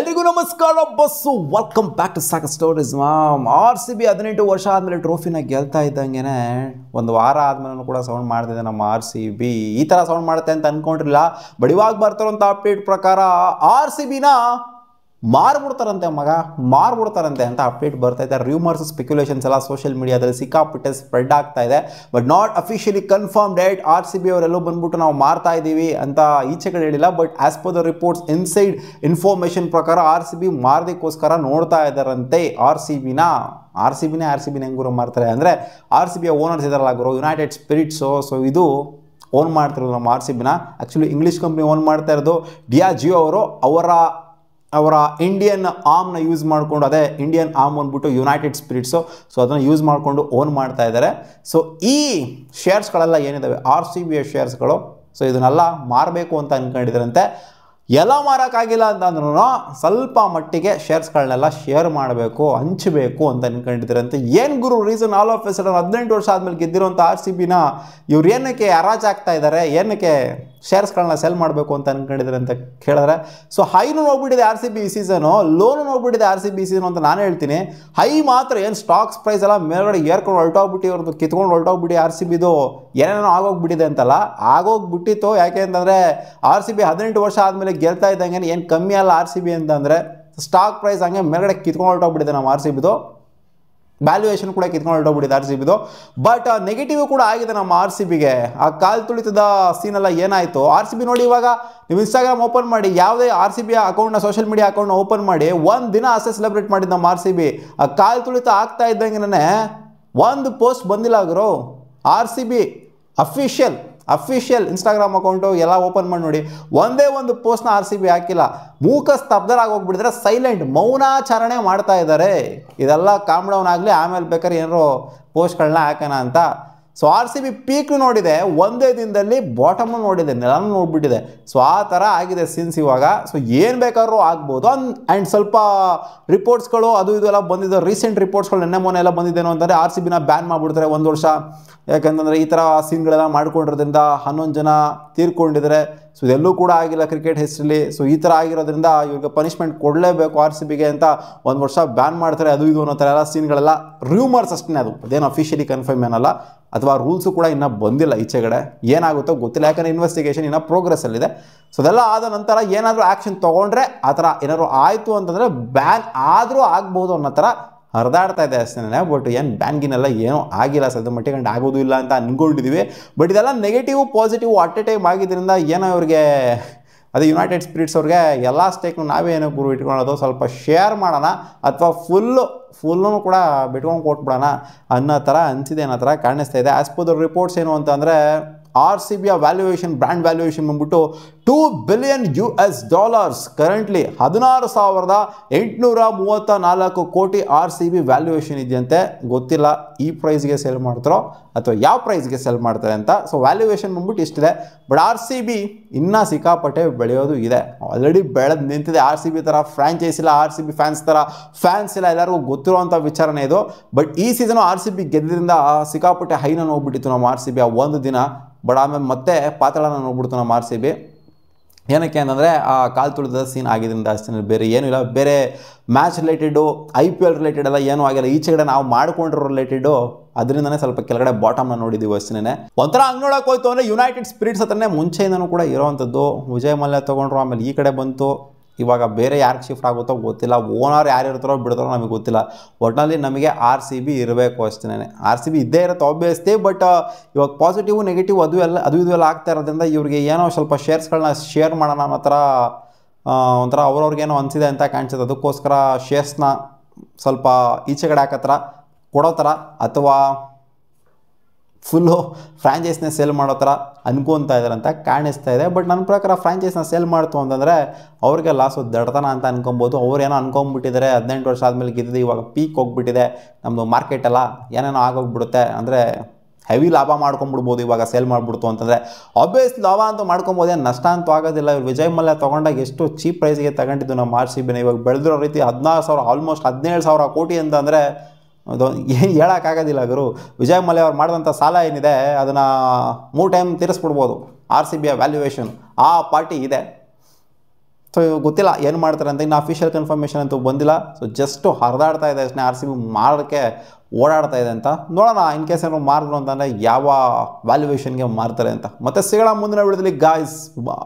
ಎಲ್ಲರಿಗೂ ನಮಸ್ಕಾರ bus welcome back to ಸಾಕ ಸ್ಟೋರೀಸ್ ಆರ್ ಸಿ ಬಿ 18 ವರ್ಷ ಆದಮೇಲೆ ಟ್ರೋಫಿನ ಗೆಲ್ತಾ ಇದ್ದಂಗೆ ಒಂದು ವಾರ ಆದಮೇಲೆ ಕೂಡ ಸೌಂಡ್ ಮಾಡ್ತಿದೆ ನಮ್ಮ ಆರ್ ಸಿ ಬಿ ಈ ಥರ ಸೌಂಡ್ ಮಾಡುತ್ತೆ ಅಂತ ಅಂದ್ಕೊಂಡಿರಲಿಲ್ಲ. ಬಟ್ ಇವಾಗ ಬರ್ತಾರಂಥ ಅಪ್ಡೇಟ್ ಪ್ರಕಾರ ಆರ್ ಸಿ ಬಿನ ಮಾರ್ಬಿಡ್ತಾರಂತೆ ಮಾರ್ಬಿಡ್ತಾರಂತೆ ಅಂತ ಅಪ್ಡೇಟ್ ಬರ್ತಾ ಇದೆ. ರೂಮರ್ಸ್ ಸ್ಪೆಕ್ಯುಲೇಷನ್ಸ್ ಎಲ್ಲ ಸೋಷಿಯಲ್ ಮೀಡಿಯಾದಲ್ಲಿ ಸಿಕ್ಕಾಪಟ್ಟೆ ಸ್ಪ್ರೆಡ್ ಆಗ್ತಾ ಇದೆ. But not officially confirm date R C B ಅವರೆಲ್ಲೋ ಬಂದ್ಬಿಟ್ಟು ನಾವು ಮಾರ್ತಾ ಇದ್ದೀವಿ ಅಂತ ಈಚೆ ಕಡೆ ಹೇಳಿಲ್ಲ. But as per the reports inside information ಪ್ರಕಾರ ಆರ್ ಸಿ ಬಿ ಮಾರದಕ್ಕೋಸ್ಕರ ನೋಡ್ತಾ ಇದ್ದಾರಂತೆ. ಆರ್ ಸಿ ಬಿನೇ ಹೆಂಗೂರು ಮಾರ್ತಾರೆ ಅಂದರೆ ಆರ್ ಸಿ ಬಿಯ ಓನರ್ಸ್ ಇದಾರಲ್ಲ ಗುರು, ಯುನೈಟೆಡ್ ಸ್ಪಿರಿಟ್ಸು. ಸೊ ಇದು ಓನ್ ಮಾಡ್ತಿರೋದು ನಮ್ಮ ಆರ್ ಸಿ ಬಿನ. ಆ್ಯಕ್ಚುಲಿ ಇಂಗ್ಲೀಷ್ ಕಂಪ್ನಿ ಓನ್ ಮಾಡ್ತಾ ಇರೋದು ಡಿಯಾಜಿಯೋ ಅವರು. ಅವರ ಇಂಡಿಯನ್ ಆರ್ಮ್ನ ಯೂಸ್ ಮಾಡಿಕೊಂಡು, ಅದೇ ಇಂಡಿಯನ್ ಆರ್ಮ್ ಅಂದ್ಬಿಟ್ಟು ಯುನೈಟೆಡ್ ಸ್ಪಿರಿಟ್ಸು, ಸೊ ಅದನ್ನು ಯೂಸ್ ಮಾಡಿಕೊಂಡು ಓನ್ ಮಾಡ್ತಾ ಇದ್ದಾರೆ. ಸೊ ಈ ಶೇರ್ಸ್ಗಳೆಲ್ಲ ಏನಿದ್ದಾವೆ ಆರ್ ಸಿ ಬಿಯ ಶೇರ್ಸ್ಗಳು, ಸೊ ಇದನ್ನೆಲ್ಲ ಮಾರಬೇಕು ಅಂತ ಅಂದ್ಕೊಂಡಿದ್ದಾರಂತೆ. ಎಲ್ಲ ಮಾರೋಕ್ಕಾಗಿಲ್ಲ ಅಂತಂದ್ರೂ ಸ್ವಲ್ಪ ಮಟ್ಟಿಗೆ ಶೇರ್ಸ್ಗಳನ್ನೆಲ್ಲ ಶೇರ್ ಮಾಡಬೇಕು, ಹಂಚಬೇಕು ಅಂತ ಅಂದ್ಕೊಂಡಿದ್ದಾರಂತೆ. ಏನು ಗುರು reason? All of a sudden 18 ವರ್ಷ ಆದಮೇಲೆ ಗೆದ್ದಿರೋಂಥ ಆರ್ ಸಿ ಬಿನ ಇವ್ರು ಏನಕ್ಕೆ ಹರಾಜು ಆಗ್ತಾ ಇದ್ದಾರೆ, ಏನಕ್ಕೆ ಶೇರ್ಸ್ಗಳನ್ನ ಸೆಲ್ ಮಾಡಬೇಕು ಅಂತ ಅಂದ್ಕೊಂಡಿದ್ದಾರೆ ಅಂತ ಕೇಳಿದ್ರೆ, ಸೊ ಹೈನು ಹೋಗ್ಬಿಟ್ಟಿದೆ ಆರ್ ಸಿ ಬಿ ಈ ಸೀಸನು, ಲೋನು ಹೋಗ್ಬಿಟ್ಟಿದೆ ಆರ್ ಸಿ ಬಿ ಈ ಸೀಸನ್ ಅಂತ ನಾನು ಹೇಳ್ತೀನಿ. ಹೈ ಮಾತ್ರ ಏನು ಸ್ಟಾಕ್ಸ್ ಪ್ರೈಸ್ ಎಲ್ಲ ಮೇಲ್ಗಡೆ ಏರ್ಕೊಂಡು ಹೊರಟೋಗ್ಬಿಟ್ಟು ಅವ್ರದ್ದು ಕಿತ್ಕೊಂಡು ಹೊರಟೋಗ್ಬಿಟ್ಟು ಆರ್ ಸಿ ಬಿದು ಏನೇನೋ ಆಗೋಗ್ಬಿಟ್ಟಿದೆ ಅಂತಲ್ಲ, ಆಗೋಗ್ಬಿಟ್ಟಿತ್ತು. ಯಾಕೆ ಅಂತಂದರೆ ಆರ್ ಸಿ ಬಿ 18 ವರ್ಷ ಆದಮೇಲೆ ಗೆಲ್ತಾ ಇದ್ದಂಗೆ ಏನು ಕಮ್ಮಿ ಅಲ್ಲ ಆರ್ ಸಿ ಬಿ ಅಂತಂದರೆ. ಸ್ಟಾಕ್ ಪ್ರೈಸ್ ಹಂಗೆ ಮೇಲ್ಗಡೆ ಕಿತ್ಕೊಂಡು ಹೊರಟೋಗ್ಬಿಟ್ಟಿದೆ ನಮ್ಮ ಆರ್ ಸಿ ಬಿದು, ವ್ಯಾಲ್ಯೂಯೇಷನ್ ಕೂಡ ಕಿತ್ಕೊಂಡು ಹೊರಟೋಗ್ಬಿಟ್ಟಿದೆ ಆರ್ ಸಿ ಬಿದು. ಬಟ್ ನೆಗೆಟಿವ್ ಕೂಡ ಆಗಿದೆ ನಮ್ಮ ಆರ್ ಸಿ ಬಿಗೆ. ಆ ಕಾಲು ತುಳಿತದ ಸೀನೆಲ್ಲ ಏನಾಯಿತು ಆರ್ ಸಿ ಬಿ ನೋಡಿ. ಇವಾಗ ನೀವು ಇನ್ಸ್ಟಾಗ್ರಾಮ್ ಓಪನ್ ಮಾಡಿ, ಯಾವುದೇ ಆರ್ ಸಿ ಬಿ ಅಕೌಂಟ್ನ ಸೋಷಿಯಲ್ ಮೀಡಿಯಾ ಅಕೌಂಟ್ನ ಓಪನ್ ಮಾಡಿ, ಒಂದು ದಿನ ಅಷ್ಟೇ ಸೆಲೆಬ್ರೇಟ್ ಮಾಡಿದ್ದು ನಮ್ಮ ಆರ್ ಸಿ ಬಿ. ಆ ಕಾಲು ತುಳಿತ ಆಗ್ತಾ ಇದ್ದಂಗೆ ಒಂದು ಪೋಸ್ಟ್ ಬಂದಿಲ್ಲ ಗುರು. R C B official Instagram account ಎಲ್ಲ ಓಪನ್ ಮಾಡಿ ನೋಡಿ, ಒಂದೇ ಒಂದು ಪೋಸ್ಟ್ನ ಆರ್ ಸಿ ಬಿ ಹಾಕಿಲ್ಲ. ಮೂಕ ಸ್ತಬ್ಧರಾಗಿ ಹೋಗ್ಬಿಟ್ಟಿದ್ರೆ, ಸೈಲೆಂಟ್ ಮೌನಾಚರಣೆ ಮಾಡ್ತಾ ಇದ್ದಾರೆ. ಇದೆಲ್ಲ ಕಾಮ್ ಡೌನ್ ಆಗಲಿ, ಆಮೇಲೆ ಬೇಕಾದ್ರೆ ಏನಾರು ಪೋಸ್ಟ್ಗಳನ್ನ ಹಾಕೋಣ ಅಂತ. So R C B peak ನೋಡಿದೆ, ಒಂದೇ ದಿನದಲ್ಲಿ ಬಾಟಮ್ ನೋಡಿದೆ, ನೆಲನೂ ನೋಡ್ಬಿಟ್ಟಿದೆ. ಸೊ ಆ ಥರ ಆಗಿದೆ ಸೀನ್ಸ್ ಇವಾಗ. ಸೊ ಏನು ಬೇಕಾದ್ರೂ ಆಗ್ಬೋದು. ಆ್ಯಂಡ್ ಸ್ವಲ್ಪ ರಿಪೋರ್ಟ್ಸ್ಗಳು ಅದು ಇದು ಎಲ್ಲ ಬಂದಿದೆ, ರೀಸೆಂಟ್ ರಿಪೋರ್ಟ್ಸ್ಗಳು ನೆನ್ನೆ ಮೊನ್ನೆ ಎಲ್ಲ ಬಂದಿದ್ದೇನೋ ಅಂತಂದರೆ ಆರ್ ಸಿ ಬಿನ ಬ್ಯಾನ್ ಮಾಡಿಬಿಡ್ತಾರೆ 1 ವರ್ಷ. ಯಾಕಂತಂದರೆ ಈ ಥರ ಸೀನ್ಗಳೆಲ್ಲ ಮಾಡ್ಕೊಂಡಿರೋದ್ರಿಂದ 11 ಜನ ತೀರ್ಕೊಂಡಿದ್ದಾರೆ. ಸೊ ಇದೆಲ್ಲೂ ಕೂಡ ಆಗಿಲ್ಲ ಕ್ರಿಕೆಟ್ ಹಿಸ್ಟ್ರಿಲಿ. ಸೊ ಈ ಥರ ಆಗಿರೋದ್ರಿಂದ ಇವ್ರಿಗೆ ಪನಿಷ್ಮೆಂಟ್ ಕೊಡಲೇಬೇಕು ಆರ್ ಸಿ ಬಿಗೆ ಅಂತ 1 ವರ್ಷ ಬ್ಯಾನ್ ಮಾಡ್ತಾರೆ. ಅದು ಇದು ಅನ್ನೋ ಥರ ಎಲ್ಲ ಸೀನ್ಗಳೆಲ್ಲ ರೂಮರ್ಸ್ ಅಷ್ಟೇ, ಅದೇನು ಅಫಿಷಿಯಲಿ ಕನ್ಫರ್ಮ್ ಏನಲ್ಲ, ಅಥವಾ ರೂಲ್ಸು ಕೂಡ ಇನ್ನೂ ಬಂದಿಲ್ಲ ಈಚೆಗಡೆ. ಏನಾಗುತ್ತೋ ಗೊತ್ತಿಲ್ಲ, ಯಾಕಂದರೆ ಇನ್ವೆಸ್ಟಿಗೇಷನ್ ಇನ್ನೂ ಪ್ರೋಗ್ರೆಸ್ಸಲ್ಲಿದೆ. ಸೊ ಅದೆಲ್ಲ ಆದ ನಂತರ ಏನಾದರೂ ಆ್ಯಕ್ಷನ್ ತೊಗೊಂಡ್ರೆ, ಆ ಥರ ಏನಾದ್ರು ಆಯಿತು ಅಂತಂದರೆ ಬ್ಯಾನ್ ಆದರೂ ಆಗ್ಬೋದು ಅನ್ನೋ ಥರ ಹರಿದಾಡ್ತಾ ಇದೆ ಅಷ್ಟೇ. ಬಟ್ ಏನು ಬ್ಯಾನ್ಗಿನೆಲ್ಲ ಏನೂ ಆಗಿಲ್ಲ, ಸದ್ಯ ಮಟ್ಟಿಗೆ ಆಗೋದು ಇಲ್ಲ ಅಂತ ಅಂದ್ಕೊಂಡಿದ್ದೀವಿ. ಬಟ್ ಇದೆಲ್ಲ negative positive at A time ಆಗಿದ್ದರಿಂದ ಏನೋ ಅವ್ರಿಗೆ, ಅದೇ ಯುನೈಟೆಡ್ ಸ್ಪಿರಿಟ್ಸ್ ಅವ್ರಿಗೆ ಎಲ್ಲ ಸ್ಟೇಕ್ನು ನಾವೇ ಏನೋ ಗುರು ಇಟ್ಕೊಳ್ಳೋದು, ಸ್ವಲ್ಪ ಶೇರ್ ಮಾಡೋಣ ಅಥವಾ ಫುಲ್ಲೂ ಕೂಡ ಬಿಟ್ಕೊಂಡು ಕೊಟ್ಬಿಡೋಣ ಅನ್ನೋ ಥರ ಅನಿಸಿದೆ, ಅನ್ನೋ ಥರ ಕಾಣಿಸ್ತಾ ಇದೆ. ಆ್ಯಸ್ ಪರ್ ದ ರಿಪೋರ್ಟ್ಸ್ ಏನು ಅಂತಂದರೆ ಆರ್ ಸಿ ಬಿಯ ವ್ಯಾಲ್ಯೂಯೇಷನ್, ಬ್ರ್ಯಾಂಡ್ ವ್ಯಾಲ್ಯೂಯೇಷನ್ ಬಂದ್ಬಿಟ್ಟು $2 ಬಿಲಿಯನ್ ಕರೆಂಟ್ಲಿ 16,834 ಕೋಟಿ ಆರ್ ಸಿ ಬಿ ವ್ಯಾಲ್ಯೂಯೇಷನ್ ಇದೆಯಂತೆ. ಗೊತ್ತಿಲ್ಲ ಈ ಪ್ರೈಸ್ಗೆ ಸೆಲ್ ಮಾಡ್ತಾರೋ ಅಥವಾ ಯಾವ ಪ್ರೈಸ್ಗೆ ಸೆಲ್ ಮಾಡ್ತಾರೆ ಅಂತ. ಸೊ ವ್ಯಾಲ್ಯೂಯೇಷನ್ ಬಂದ್ಬಿಟ್ಟು ಇಷ್ಟಿದೆ. ಬಟ್ ಆರ್ ಸಿ ಬಿ ಇನ್ನೂ ಸಿಕ್ಕಾಪಟ್ಟೆ ಬೆಳೆಯೋದು ಇದೆ, ಆಲ್ರೆಡಿ ಬೆಳೆದು ನಿಂತಿದೆ. ಆರ್ ಸಿ ಬಿ ಥರ ಫ್ರ್ಯಾಂಚೈಸ್ ಇಲ್ಲ, ಆರ್ ಸಿ ಬಿ ಫ್ಯಾನ್ಸ್ ಥರ ಫ್ಯಾನ್ಸ್ ಇಲ್ಲ, ಎಲ್ಲರಿಗೂ ಗೊತ್ತಿರುವಂಥ ವಿಚಾರನೆ ಇದು. ಬಟ್ ಈ ಸೀಸನು ಆರ್ ಸಿ ಬಿ ಗೆದ್ದಿದ್ದರಿಂದ ಸಿಕ್ಕಾಪಟ್ಟೆ ಹೈನ ಹೋಗ್ಬಿಟ್ಟಿತ್ತು ನಮ್ಮ ಆರ್ ಸಿ ಬಿ ಆ ಒಂದು ದಿನ. ಬಟ್ ಆಮೇಲೆ ಮತ್ತೆ ಪಾತಾಳನ ನೋಡ್ಬಿಡ್ತು ನಮ್ಮ ಆರ್ ಸಿ ಬಿ. ಏನಕ್ಕೆ ಅಂತಂದರೆ ಆ ಕಾಲು ತುಳಿದ ಸೀನ್ ಆಗಿದ್ದರಿಂದ ಅಷ್ಟೇ, ಬೇರೆ ಏನೂ ಇಲ್ಲ. ಬೇರೆ match related, I P L related ಎಲ್ಲ ಏನೂ ಆಗಿಲ್ಲ. ಈಚೆಗಡೆ ನಾವು ಮಾಡ್ಕೊಂಡಿರೋ ರಿಲೇಟೆಡು ಅದರಿಂದನೇ ಸ್ವಲ್ಪ ಕೆಳಗಡೆ ಬಾಟಮ್ನ ನೋಡಿದ್ದೀವಿ ಅಷ್ಟೇ. ಒಂಥರ ಹಂಗೆ ನೋಡೋಕೆ ಹೋಯ್ತು ಅಂದರೆ ಯುನೈಟೆಡ್ ಸ್ಪಿರಿಟ್ಸ್ ಹತ್ರನೇ ಮುಂಚೆಯಿಂದನೂ ಕೂಡ ಇರೋವಂಥದ್ದು. ವಿಜಯ್ ಮಲ್ಯ ತೊಗೊಂಡ್ರು, ಆಮೇಲೆ ಈ ಕಡೆ ಬಂತು. ಇವಾಗ ಬೇರೆ ಯಾರಿಗೆ ಶಿಫ್ಟ್ ಆಗುತ್ತೋ ಗೊತ್ತಿಲ್ಲ, ಓನರ್ ಯಾರು ಇರ್ತಾರೋ ಬಿಡ್ತಾರೋ ನಮಗೆ ಗೊತ್ತಿಲ್ಲ. ಒಟ್ಟಿನಲ್ಲಿ ನಮಗೆ ಆರ್ ಸಿ ಬಿ ಇರಬೇಕು ಅಷ್ಟೇ. ಆರ್ ಸಿ ಬಿ ಇದ್ದೇ ಇರುತ್ತೆ ಆಬ್ವಿಯಸ್ಲಿ. ಬಟ್ ಇವಾಗ ಪಾಸಿಟಿವ್ ನೆಗೆಟಿವ್ ಅದು ಇದು ಎಲ್ಲ ಆಗ್ತಾ ಇರೋದ್ರಿಂದ ಇವ್ರಿಗೆ ಏನೋ ಸ್ವಲ್ಪ ಶೇರ್ಸ್ಗಳನ್ನ ಶೇರ್ ಮಾಡೋಣ ಅನ್ನೋ ಥರ ಒಂಥರ ಅವ್ರವ್ರಿಗೇನೋ ಅನಿಸಿದೆ ಅಂತ ಕಾಣಿಸುತ್ತೆ. ಅದಕ್ಕೋಸ್ಕರ ಶೇರ್ಸ್ನ ಸ್ವಲ್ಪ ಈಚೆಗಡೆ ಹಾಕೋ ಥರ ಕೊಡೋ ಥರ, ಅಥವಾ ಫುಲ್ಲು ಫ್ರ್ಯಾಂಚೈಸ್ನ ಸೇಲ್ ಮಾಡೋ ಥರ ಅನ್ಕೊತಾ ಇದ್ದಾರೆ ಅಂತ ಕಾಣಿಸ್ತಾ ಇದೆ. ಬಟ್ ನನ್ನ ಪ್ರಕಾರ ಫ್ರ್ಯಾಂಚೈಸ್ನ ಸೇಲ್ ಮಾಡ್ತು ಅಂತಂದರೆ ಅವ್ರಿಗೆ ಲಾಸು ದಡ್ತನ ಅಂತ ಅನ್ಕೊಬೋದು. ಅವ್ರೇನೋ ಅನ್ಕೊಂಬಿಟ್ಟಿದ್ದಾರೆ, 18 ವರ್ಷ ಆದಮೇಲೆ ಗೆದ್ದಿದೆ, ಇವಾಗ ಪೀಕ್ ಹೋಗ್ಬಿಟ್ಟಿದೆ ನಮ್ಮದು ಮಾರ್ಕೆಟೆಲ್ಲ, ಏನೇನೋ ಆಗೋಗ್ಬಿಡುತ್ತೆ, ಅಂದರೆ ಹೆವಿ ಲಾಭ ಮಾಡ್ಕೊಂಬಿಡ್ಬೋದು ಇವಾಗ ಸೇಲ್ ಮಾಡಿಬಿಡ್ತು ಅಂತಂದರೆ. ಆಬ್ವಿಯಸ್ ಲಾಭ ಅಂತೂ ಮಾಡ್ಕೊಬೋದು, ಏನು ನಷ್ಟ ಅಂತೂ ಆಗೋದಿಲ್ಲ. ಇವ್ರು ವಿಜಯ್ ಮಲ್ಯ ತೊಗೊಂಡಾಗ ಎಷ್ಟು ಚೀಪ್ ಪ್ರೈಸ್ಗೆ ತಗೊಂಡಿದ್ದು ನಮ್ಮ ಆರ್ ಸಿ ಬಿನ. ಇವಾಗ ಬೆಳೆದಿರೋ ರೀತಿ 16,000 ಆಲ್ಮೋಸ್ಟ್ 17,000 ಕೋಟಿ ಅಂತಂದರೆ ಅದು ಏನು ಹೇಳೋಕ್ಕಾಗೋದಿಲ್ಲ ಗುರು. ವಿಜಯ್ ಮಲ್ಯ ಅವ್ರು ಮಾಡಿದಂಥ ಸಾಲ ಏನಿದೆ ಅದನ್ನು 3 ಟೈಮ್ ತೀರಿಸ್ಬಿಡ್ಬೋದು ಆರ್ ಸಿ ಬಿಯ ವ್ಯಾಲ್ಯೂಯೇಷನ್. ಆ ಪಾರ್ಟಿ ಇದೆ. ಸೊ ಗೊತ್ತಿಲ್ಲ ಏನು ಮಾಡ್ತಾರೆ ಅಂತ, ಇನ್ನು ಅಫಿಷಿಯಲ್ ಕನ್ಫರ್ಮೇಷನ್ ಅಂತೂ ಬಂದಿಲ್ಲ. ಸೊ ಜಸ್ಟು ಹರಿದಾಡ್ತಾ ಇದೆ ಅಷ್ಟೇ, ಆರ್ ಸಿ ಬಿ ಮಾರೋಕ್ಕೆ ಓಡಾಡ್ತಾ ಇದೆ ಅಂತ. ನೋಡೋಣ ಇನ್ ಕೇಸ್ ಏನಾದ್ರು ಮಾರಿದ್ರು ಅಂತಂದರೆ ಯಾವ ವ್ಯಾಲ್ಯೂಯೇಷನ್ಗೆ ಮಾರ್ತಾರೆ ಅಂತ. ಮತ್ತೆ ಸಿಗೋಣ ಮುಂದಿನ ವಿಡಿಯೋದಲ್ಲಿ ಗಾಯ್ಸ್. ಬಾ.